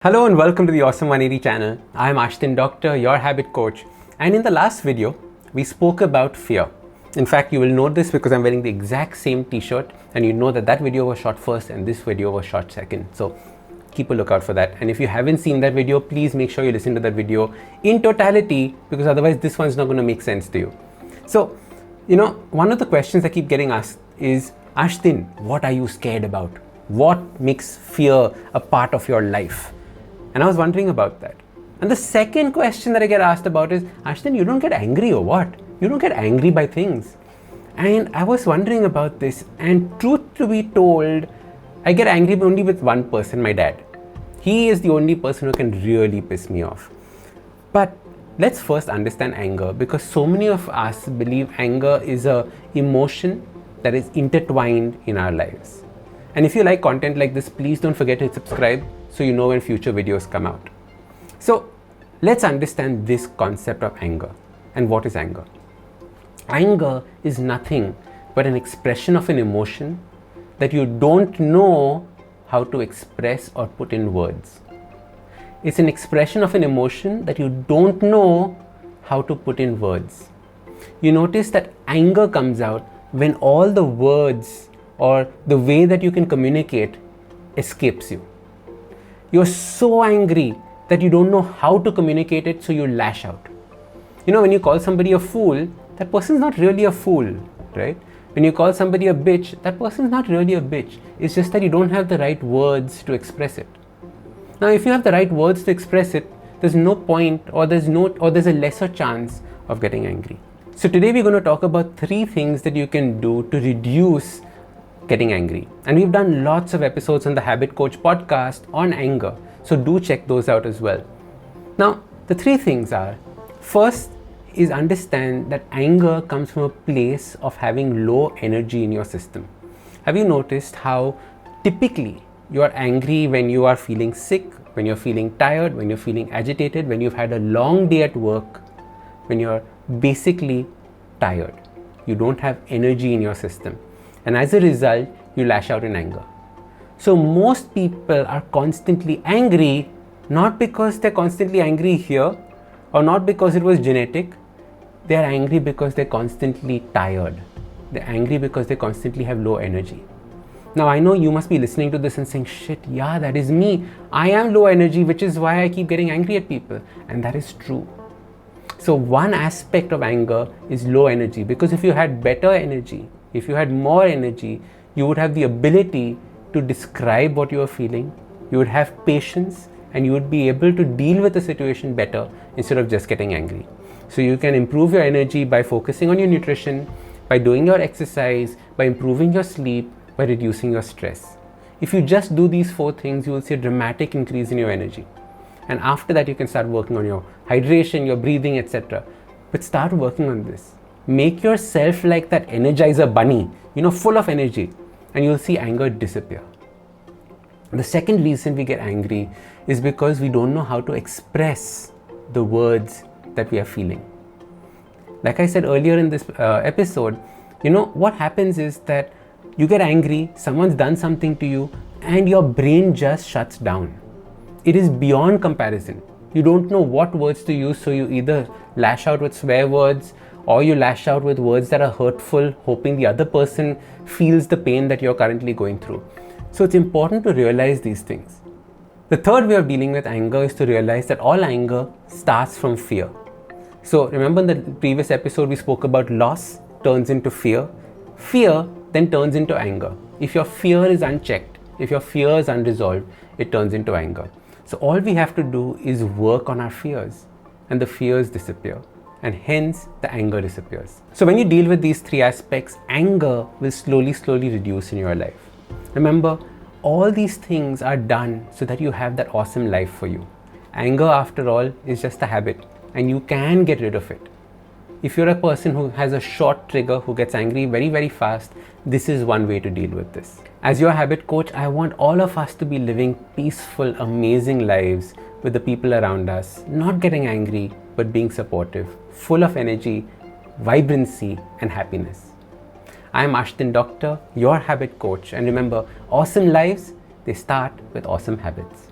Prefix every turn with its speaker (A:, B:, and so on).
A: Hello and welcome to the Awesome 180 channel. I'm Ashdin Doctor, your habit coach. And in the last video, we spoke about fear. In fact, you will know this because I'm wearing the exact same t-shirt and you know that that video was shot first and this video was shot second. So keep a lookout for that. And if you haven't seen that video, please make sure you listen to that video in totality because otherwise this one's not going to make sense to you. So, one of the questions I keep getting asked is, Ashdin, what are you scared about? What makes fear a part of your life? And I was wondering about that. And the second question that I get asked about is, Ashdin, you don't get angry or what? You don't get angry by things. And I was wondering about this, and truth to be told, I get angry only with one person, my dad. He is the only person who can really piss me off. But let's first understand anger, because so many of us believe anger is an emotion that is intertwined in our lives. And if you like content like this, please don't forget to hit subscribe so you know when future videos come out. So let's understand this concept of anger. And what is anger? Anger is nothing but an expression of an emotion that you don't know how to express or put in words. It's an expression of an emotion that you don't know how to put in words. You notice that anger comes out when all the words or the way that you can communicate escapes you. You're so angry that you don't know how to communicate it, so you lash out. When you call somebody a fool, that person's not really a fool, right? When you call somebody a bitch, that person's not really a bitch. It's just that you don't have the right words to express it. Now, if you have the right words to express it, there's no point or there's a lesser chance of getting angry. So today we're going to talk about 3 things that you can do to reduce getting angry. And we've done lots of episodes on the Habit Coach podcast on anger. So do check those out as well. Now, the 3 things are, first is understand that anger comes from a place of having low energy in your system. Have you noticed how typically you're angry when you are feeling sick, when you're feeling tired, when you're feeling agitated, when you've had a long day at work, when you're basically tired? You don't have energy in your system. And as a result, you lash out in anger. So most people are constantly angry, not because they're constantly angry here, or not because it was genetic. They're angry because they're constantly tired. They're angry because they constantly have low energy. Now I know you must be listening to this and saying, shit, yeah, that is me. I am low energy, which is why I keep getting angry at people. And that is true. So one aspect of anger is low energy, because if you had better energy, if you had more energy, you would have the ability to describe what you are feeling, you would have patience, and you would be able to deal with the situation better instead of just getting angry. So you can improve your energy by focusing on your nutrition, by doing your exercise, by improving your sleep, by reducing your stress. If you just do these 4 things, you will see a dramatic increase in your energy. And after that, you can start working on your hydration, your breathing, etc. But start working on this. Make yourself like that Energizer bunny, full of energy, and you'll see anger disappear. The second reason we get angry is because we don't know how to express the words that we are feeling. Like I said earlier in this episode, what happens is that you get angry, someone's done something to you, and your brain just shuts down. It is beyond comparison. You don't know what words to use, so you either lash out with swear words, or you lash out with words that are hurtful, hoping the other person feels the pain that you're currently going through. So it's important to realize these things. The third way of dealing with anger is to realize that all anger starts from fear. So remember in the previous episode we spoke about loss turns into fear. Fear then turns into anger. If your fear is unchecked, if your fear is unresolved, it turns into anger. So all we have to do is work on our fears, and the fears disappear. And hence the anger disappears. So when you deal with these 3 aspects, anger will slowly reduce in your life. Remember, all these things are done so that you have that awesome life for you. Anger, after all, is just a habit, and you can get rid of it. If you're a person who has a short trigger, who gets angry very fast, this is one way to deal with this. As your habit coach, I want all of us to be living peaceful, amazing lives with the people around us, not getting angry, but being supportive, full of energy, vibrancy, and happiness. I am Ashdin Doctor, your habit coach, and remember, awesome lives, they start with awesome habits.